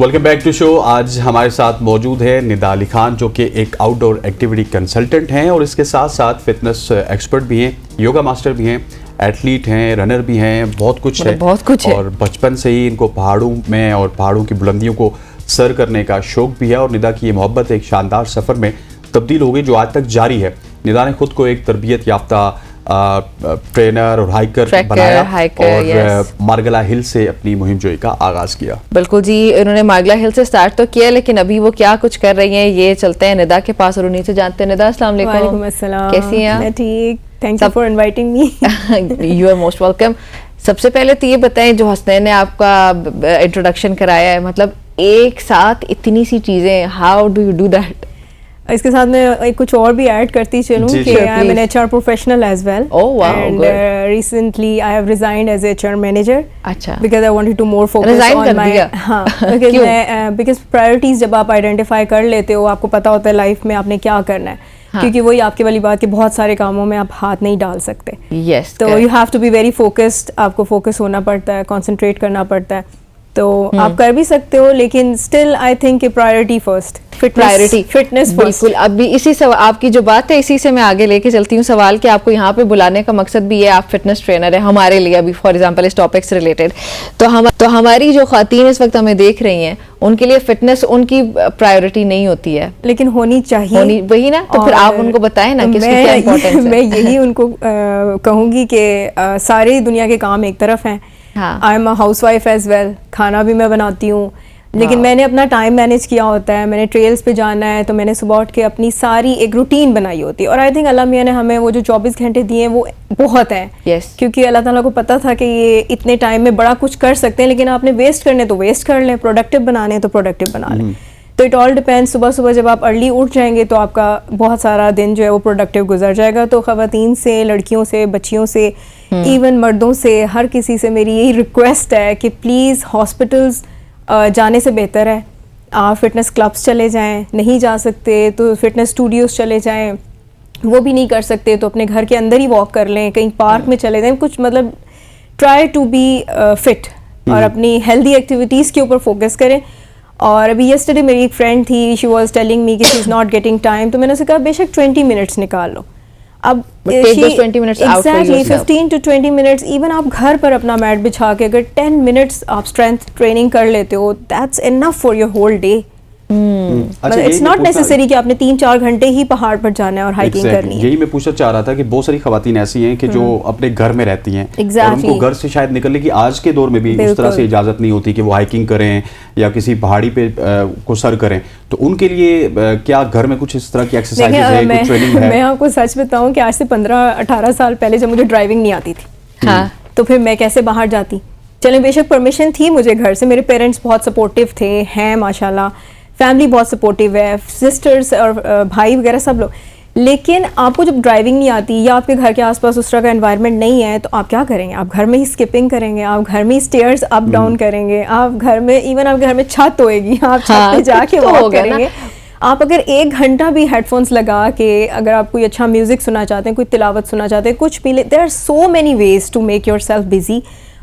Welcome back to show. आज हमारे साथ मौजूद है निदा अली खान, जो कि एक आउटडोर एक्टिविटी कंसल्टेंट हैं और इसके साथ साथ फिटनेस एक्सपर्ट भी हैं, योगा मास्टर भी हैं, एथलीट हैं, रनर भी हैं, बहुत कुछ है। और बचपन से ही इनको पहाड़ों में और पहाड़ों की बुलंदियों को सर करने का शौक भी है। और निदा की ये मोहब्बत एक शानदार सफ़र में तब्दील हो गई जो आज तक जारी है। निदा ने खुद को एक तरबियत याफ्ता ट्रेनर और हाइकर बनाया और मार्गला हिल से अपनी मुहिम जोई का आगाज किया। बिल्कुल जी, इन्होंने मार्गला हिल से स्टार्ट तो किया, लेकिन अभी वो क्या कुछ कर रही हैं ये चलते हैं निदा के पास और उन्हीं से जानते हैं। निदा, अस्सलाम वालेकुम। कैसी हैं? मैं ठीक, thank you for inviting me. You are most welcome. सबसे पहले तो ये बताएं, जो हसनैन ने आपका इंट्रोडक्शन कराया है, मतलब एक साथ इतनी सी चीजें, how do you do that? इसके साथ मैं कुछ और भी ऐड करती चलूं कि I am an HR professional as well and recently I have resigned as HR manager. अच्छा, because I wanted to more focus on my, हाँ, बिकॉज प्रायोरिटीज जब आप आइडेंटिफाई कर लेते हो, आपको पता होता है लाइफ में आपने क्या करना है। क्योंकि वही आपके वाली बात कि बहुत सारे कामों में आप हाथ नहीं डाल सकते। yes, तो you have to be very focused, आपको फोकस होना पड़ता है, कॉन्सेंट्रेट करना पड़ता है। तो आप कर भी सकते हो, लेकिन still I think priority first, fitness first. बिल्कुल। अभी इसी आपकी जो बात है इसी से मैं आगे लेके चलती हूँ सवाल कि आपको यहाँ पे बुलाने का मकसद भी है, आप फिटनेस ट्रेनर है हमारे लिए अभी फॉर एग्जांपल इस टॉपिक से रिलेटेड। तो हमारी जो खातीन इस वक्त हमें देख रही हैं, उनके लिए फिटनेस उनकी प्रायोरिटी नहीं होती है, लेकिन होनी चाहिए। वही ना, तो फिर आप उनको बताएं ना कि इसकी क्या इंपॉर्टेंस है। मैं यही उनको कहूंगी कि सारी दुनिया के काम एक तरफ हैं। I am a housewife as well, खाना भी मैं बनाती हूँ, लेकिन मैंने अपना टाइम मैनेज किया होता है। मैंने ट्रेल्स पे जाना है तो मैंने सुबह उठ के अपनी सारी एक रूटीन बनाई होती है। और आई थिंक अल्लाह मियां ने हमें वो जो 24 घंटे दिए हैं वो बहुत हैं। क्योंकि अल्लाह ताला को पता था कि ये इतने टाइम में बड़ा कुछ कर सकते हैं, लेकिन आपने वेस्ट करने तो वेस्ट कर लें, प्रोडक्टिव बनाने तो प्रोडक्टिव बना लें। तो इट ऑल डिपेंड्स। सुबह सुबह जब आप अर्ली उठ जाएंगे तो आपका बहुत सारा दिन जो है वो प्रोडक्टिव गुजर जाएगा। तो ख़वातीन से, लड़कियों से, बच्चियों से, इवन मर्दों से, हर किसी से मेरी यही रिक्वेस्ट है कि प्लीज़ हॉस्पिटल्स जाने से बेहतर है आप फिटनेस क्लब्स चले जाएं। नहीं जा सकते तो फिटनेस स्टूडियोज़ चले जाएं, वो भी नहीं कर सकते तो अपने घर के अंदर ही वॉक कर लें, कहीं पार्क में चले जाएं, कुछ मतलब ट्राई टू बी फिट और अपनी हेल्दी एक्टिविटीज़ के ऊपर फोकस करें। और अभी येस्टरडे मेरी एक फ्रेंड थी, शी वाज टेलिंग मी कि she is not getting time, तो मैंने उसे कहा बेशक 20 मिनट्स निकाल लो। अब एग्जैक्टली 15 to 20 मिनट्स, इवन आप घर पर अपना मैट बिछा के अगर 10 मिनट्स आप स्ट्रेंथ ट्रेनिंग कर लेते हो, that's enough for your whole day. It's not necessary कि आपने 3-4 घंटे ही पहाड़ पर जाना है और हाइकिंग करनी है। यही मैं पूछना चाह रहा था कि बहुत सारी खवातीन ऐसी हैं कि जो अपने घर में रहती हैं और उनको घर से शायद निकलने की आज के दौर में भी उस तरह से इजाजत नहीं होती कि वो हाइकिंग करें या किसी पहाड़ी पे को सर करें। तो उनके लिए क्या घर में कुछ इस तरह की एक्सरसाइज है, कुछ ट्रेनिंग है? मैं आपको सच बताऊं कि आज से 15-18 साल पहले जब मुझे ड्राइविंग नहीं आती थी, तो फिर मैं कैसे बाहर जाती। चले बेशक परमिशन थी मुझे घर से, मेरे पेरेंट्स बहुत सपोर्टिव थे, हैं माशाल्लाह, फैमिली बहुत सपोर्टिव है, सिस्टर्स और भाई वगैरह सब लोग। लेकिन आपको जब ड्राइविंग नहीं आती या आपके घर के आसपास उस तरह का एनवायरनमेंट नहीं है, तो आप क्या करेंगे? आप घर में ही स्किपिंग करेंगे, आप घर में ही स्टेयर्स अप डाउन करेंगे, आप घर में, इवन आपके घर में छत होएगी, आप छत पे जाके वॉक करेंगे। आप अगर 1 घंटा भी हेडफोन्स लगा के अगर आप कोई अच्छा म्यूजिक सुनना चाहते हैं, कोई तिलावत सुनना चाहते हैं, कुछ भी, there are so many ways to make yourself busy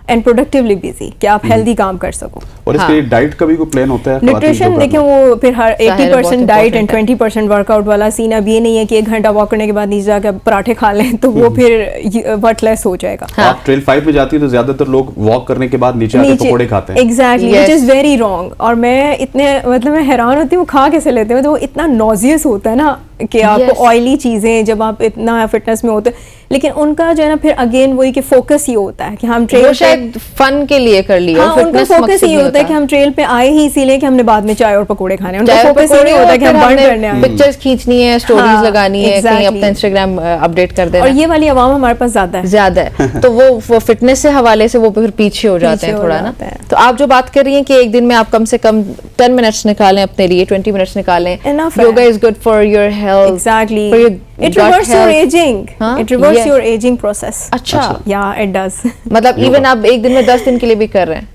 and productively busy कि आप हेल्दी काम कर सको। और इसके लिए डाइट का भी कोई प्लान होता है? न्यूट्रिशन देखें, वो फिर हर 80% डाइट एंड 20% वर्कआउट वाला सीन। अब ये नहीं है कि 1 घंटा वॉक करने के बाद नीचे जाकर पराठे खा लें तो वो फिर वर्कलेस हो जाएगा। आप ट्रेल 5 में जाती है तो ज्यादातर लोग वॉक करने के बाद नीचे आके पकोड़े खाते हैं। Exactly, which is very wrong. और मैं इतने मतलब मैं हैरान होती हूँ खा कैसे लेते हैं, तो वो इतना नॉजियस होता है ना कि आपको ऑयली चीजें जब आप इतना फिटनेस में होते, लेकिन उनका जो है ना फिर अगेन वही कि फोकस ही होता है कि हम ट्रेल शायद फन के लिए कर लिया। हाँ, उनका फोकस ये होता है कि हम ट्रेल पे आए ही इसीलिए कि हमने बाद में चाय और पकोड़े खाने हैं। उनका फोकस ये होता है कि हम बर्न करने आए हैं, पिक्चर्स खींचनी है, स्टोरीज लगानी है, कहीं अपना इंस्टाग्राम अपडेट कर देना। और ये वाली आवाम हमारे पास ज्यादा है तो वो फिटनेस से हवाले से वो फिर पीछे हो जाते हैं थोड़ा ना। तो आप जो बात कर रही हैं कि एक दिन में आप कम से कम 10 मिनट्स निकालें अपने लिए, 20 मिनट्स निकालें। Yoga is good for your health. Exactly, it reverses your aging. It reverses your aging process. अच्छा, yeah, it does. मतलब इवन आप एक दिन में 10 दिन के लिए भी कर रहे हैं?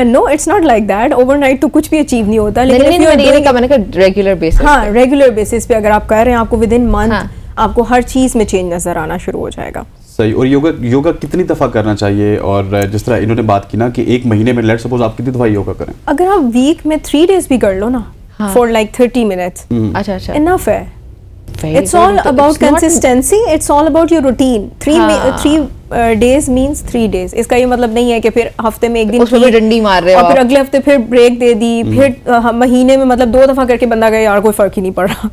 No, it's not like that. Overnight तो कुछ भी अचीव नहीं होता, लेकिन मैंने कहा रेगुलर बेसिस। हाँ, रेगुलर बेसिस पे अगर आप कर रहे हैं, आपको विद इन मंथ आपको हर चीज में चेंज नजर आना शुरू हो जाएगा। सही। और योगा कितनी दफ़ा करना चाहिए? और जिस तरह इन्होंने बात की ना कि एक महीने में लेट सपोज आप कितनी दफ़ा योगा करें? अगर आप वीक में 3 डेज भी कर लो ना, फॉर लाइक 30 मिनट्स, अच्छा, इनफ है। It's all about consistency. It's all about your routine. 3 days means 3 days. इसका ये मतलब नहीं है कि फिर हफ्ते में एक दिन उसमें भी डंडी मार रहे हो और फिर आप। अगले हफ्ते फिर ब्रेक दे दी, फिर महीने में मतलब 2 दफा करके बंदा गया यार कोई फर्क ही नहीं पड़ रहा।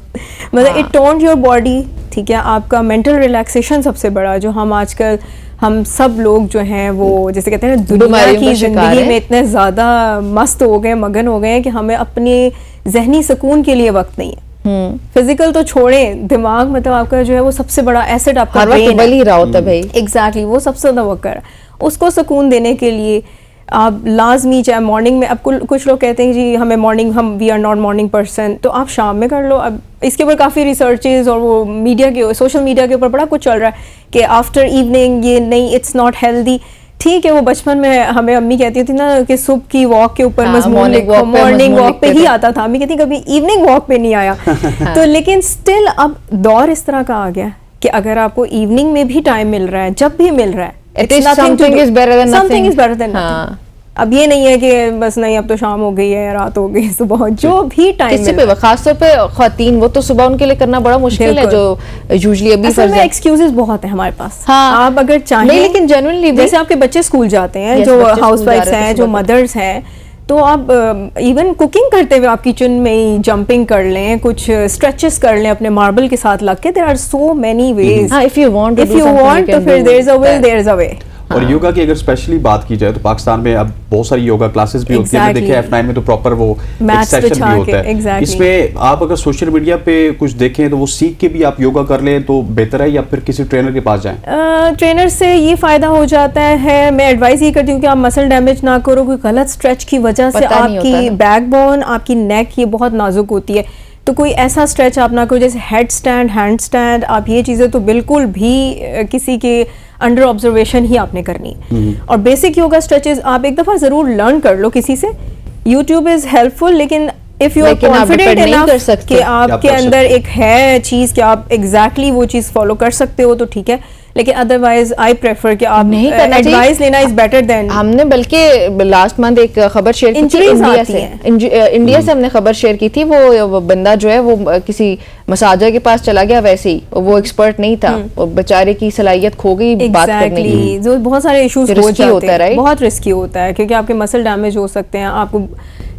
मतलब इट टोन्ड योर बॉडी, ठीक है। आपका मेंटल रिलैक्सेशन सबसे बड़ा, जो हम सब लोग जो हैं वो जैसे कहते हैं ना दुनिया की जिंदगी में इतने ज़्यादा मस्त हो गए, मगन हो गए हैं कि हमें अपने जहनी सुकून के लिए वक्त नहीं है। फिजिकल तो छोड़ें, दिमाग मतलब आपका जो है वो सबसे बड़ा एसेट आपका ब्रेन बल ही रहा होता है भाई। एग्जैक्टली, वो सबसे ज्यादा वर्क कर रहा है। उसको सुकून देने के लिए आप लाजमी, चाहे मॉर्निंग में, अब कुछ लोग कहते हैं जी हमें मॉर्निंग, हम we are not morning person, तो आप शाम में कर लो। अब इसके ऊपर काफ़ी रिसर्चेज और वो मीडिया के, सोशल मीडिया के ऊपर बड़ा कुछ चल रहा है कि आफ्टर इवनिंग ये नहीं, इट्स नॉट हेल्दी। ठीक है, वो बचपन में हमें अम्मी कहती थी ना कि सुबह की वॉक के ऊपर मजमून लिखो, मॉर्निंग वॉक पे ही आता था। अम्मी कहती कभी इवनिंग वॉक पे नहीं आया। तो लेकिन स्टिल अब दौर इस तरह का आ गया कि अगर आपको इवनिंग में भी टाइम मिल रहा है, जब भी मिल रहा है, something is better than nothing. अब ये नहीं है कि बस नहीं अब तो शाम हो गई है, रात हो गई, सुबह, जो भी टाइम किसी पे खासतौर पे ख्वातीन, वो तो सुबह उनके लिए करना बड़ा मुश्किल है, जो यूजुअली अभी असल में एक्सक्यूजेस बहुत है हमारे पास। हाँ, आप अगर चाहें, नहीं, लेकिन जेन्युइनली जैसे आपके बच्चे स्कूल जाते हैं, जो हाउसवाइफ्स हैं, जो मदर्स हैं, तो आप इवन कुकिंग करते हुए आप किचन में ही जंपिंग कर लें, कुछ स्ट्रेचेस कर लें अपने मार्बल के साथ लग के। There are so many ways. If you want तो फिर there is a will, there is a way. और योगा की अगर स्पेशली बात की जाए तो पाकिस्तान में अब बहुत सारी योगा क्लासेस भी होती है। मैंने देखा है F9 में तो प्रॉपर वो एक सेशन भी होता है। इसमें आप अगर सोशल मीडिया पे कुछ देखें तो वो सीख के भी आप योगा कर लें तो बेहतर है, या फिर किसी ट्रेनर के पास जाएं? ट्रेनर से ये फायदा हो जाता है, मैं एडवाइस ये करती हूँ कि आप मसल डैमेज ना करो। कोई गलत स्ट्रेच की वजह से आपकी बैकबोन, आपकी नेक, ये बहुत नाजुक होती है, तो कोई ऐसा स्ट्रेच आप ना करो जैसे हेड स्टैंड, हैंड स्टैंड। आप ये चीज़ें तो बिल्कुल भी किसी के अंडर ऑब्जर्वेशन ही आपने करनी है। और बेसिक योगा स्ट्रेचेस आप एक दफ़ा ज़रूर लर्न कर लो किसी से। यूट्यूब इज़ हेल्पफुल, लेकिन if you are confident enough कि आपके अंदर एक है चीज़ कि आप एग्जैक्टली वो चीज़ फॉलो कर सकते हो तो ठीक है, लेकिन अदरवाइज आई प्रेफर कि आप नहीं करना, एडवाइस लेना इज बेटर देन। हमने बल्कि लास्ट मंथ एक खबर शेयर की थी इंडिया से, इंडिया से हमने खबर शेयर की थी। वो बंदा जो है वो किसी मसाजा के पास चला गया, वैसे ही वो एक्सपर्ट नहीं था, वो बेचारे की सलाहियत खो गई बात करने की। जो बहुत सारे इश्यूज हो जाते हैं, बहुत रिस्की होता है क्योंकि आपके मसल डैमेज हो सकते हैं, आपको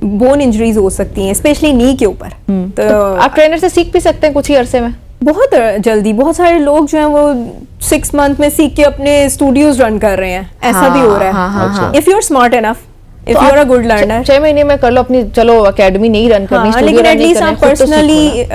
बोन इंजरीज हो सकती हैं, स्पेशली नी के ऊपर। तो आप ट्रेनर से सीख भी सकते हैं कुछ ही अरसे में, बहुत जल्दी। बहुत सारे लोग जो हैं वो 6 मंथ में सीख के अपने स्टूडियोज रन कर रहे हैं, ऐसा भी हो रहा है। If you are smart enough, if you are a good learner, 6 महीने में कर लो अपनी, चलो एकेडमी नहीं रन करनी, लेकिन एटलीस्ट आप पर्सनली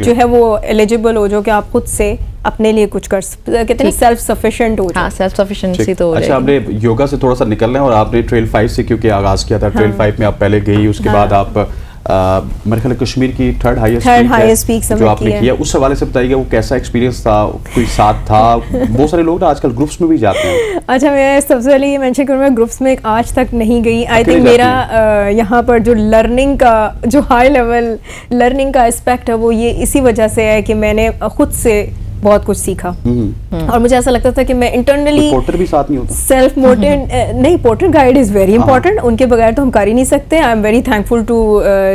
जो है वो एलिजिबल हो, जो कि आप खुद से अपने लिए कुछ कर कहते हैं सेल्फ सफिशिएंट हो जाए। सेल्फ सफिशिएंसी तो हो जाएगी। अच्छा, आपने योगा से थोड़ा सा निकलना है और आपने ट्रेल 5 से क्योंकि आगाज किया था, ट्रेल 5 में आप पहले गई, उसके बाद आप मेरे ख्याल कश्मीर की थर्ड हाईएस्ट पीक जो आपने किया, उस हवाले से बताइएगा वो कैसा एक्सपीरियंस था, कोई साथ था? बहुत सारे लोग ना आजकल ग्रुप्स में भी जाते हैं। अच्छा, मैं सबसे पहले ये मेंशन करूँ, मैं ग्रुप्स में आज तक नहीं गई। आई थिंक मेरा यहाँ पर जो लर्निंग का जो हाई लेवल लर्निंग का एस्पेक्ट है वो ये इसी वजह से है कि मैंने खुद से बहुत कुछ सीखा और मुझे ऐसा लगता था कि मैं इंटरनली पोर्टर भी साथ नहीं होता, सेल्फ मोटिव नहीं, porter guide is very important, उनके बगैर तो हम कर ही नहीं सकते। I am very thankful to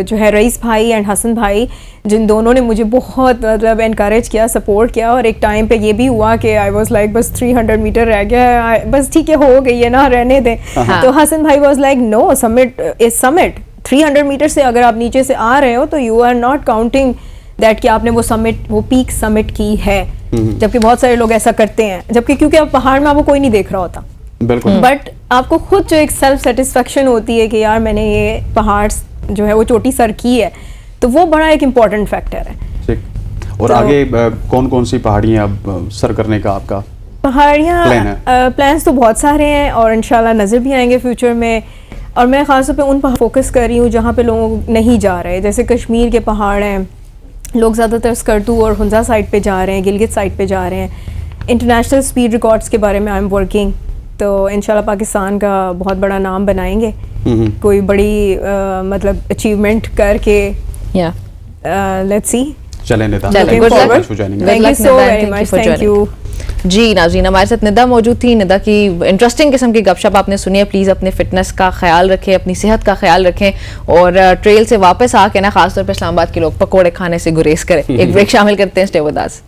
जो है रईस भाई एंड हसन भाई, जिन दोनों ने मुझे बहुत मतलब इनकरेज किया, सपोर्ट किया। और एक टाइम पे ये भी हुआ कि आई वाज लाइक बस 300 मीटर रह गया, बस ठीक है हो गई है ना, रहने दें। तो हसन भाई was like no, summit is summit. 300 meter से अगर आप नीचे से आ रहे हो तो you are not counting that कि आपने वो समिट, वो पीक समिट की है, जबकि बहुत सारे लोग ऐसा करते हैं, जबकि क्योंकि आप पहाड़ में आपको कोई नहीं देख रहा होता। बिल्कुल। बट आपको खुद जो एक सेल्फ सेटिस्फेक्शन होती है कि यार मैंने ये पहाड़ जो है वो चोटी सर की है, तो वो बड़ा एक इम्पॉर्टेंट फैक्टर है। ठीक। और तो आगे कौन कौन सी पहाड़ियाँ अब सर करने का आपका पहाड़ियाँ प्लान्स तो बहुत सारे हैं और इंशाल्लाह नज़र भी आएंगे फ्यूचर में। और मैं ख़ासतौर पे उन पर फोकस कर रही हूँ जहाँ पे लोग नहीं जा रहे, जैसे कश्मीर के पहाड़ हैं, लोग ज़्यादातर स्कर्दू और हुंजा साइड पे जा रहे हैं, गिलगित साइड पे जा रहे हैं। इंटरनेशनल स्पीड रिकॉर्ड्स के बारे में आई एम वर्किंग, तो इंशाल्लाह पाकिस्तान का बहुत बड़ा नाम बनाएंगे, कोई बड़ी मतलब अचीवमेंट करके। लेट्स सी, चलें नेता, thank you so very much, thank you. जी नाज़रीन, हमारे साथ निदा मौजूद थी। निदा की इंटरेस्टिंग किस्म की गपशप आपने सुनी है। प्लीज़ अपने फिटनेस का ख्याल रखें, अपनी सेहत का ख्याल रखें और ट्रेल से वापस आके ना खासतौर पर इस्लामाबाद के लोग पकौड़े खाने से गुरेज करें। एक ब्रेक शामिल करते हैं, स्टे विद अस।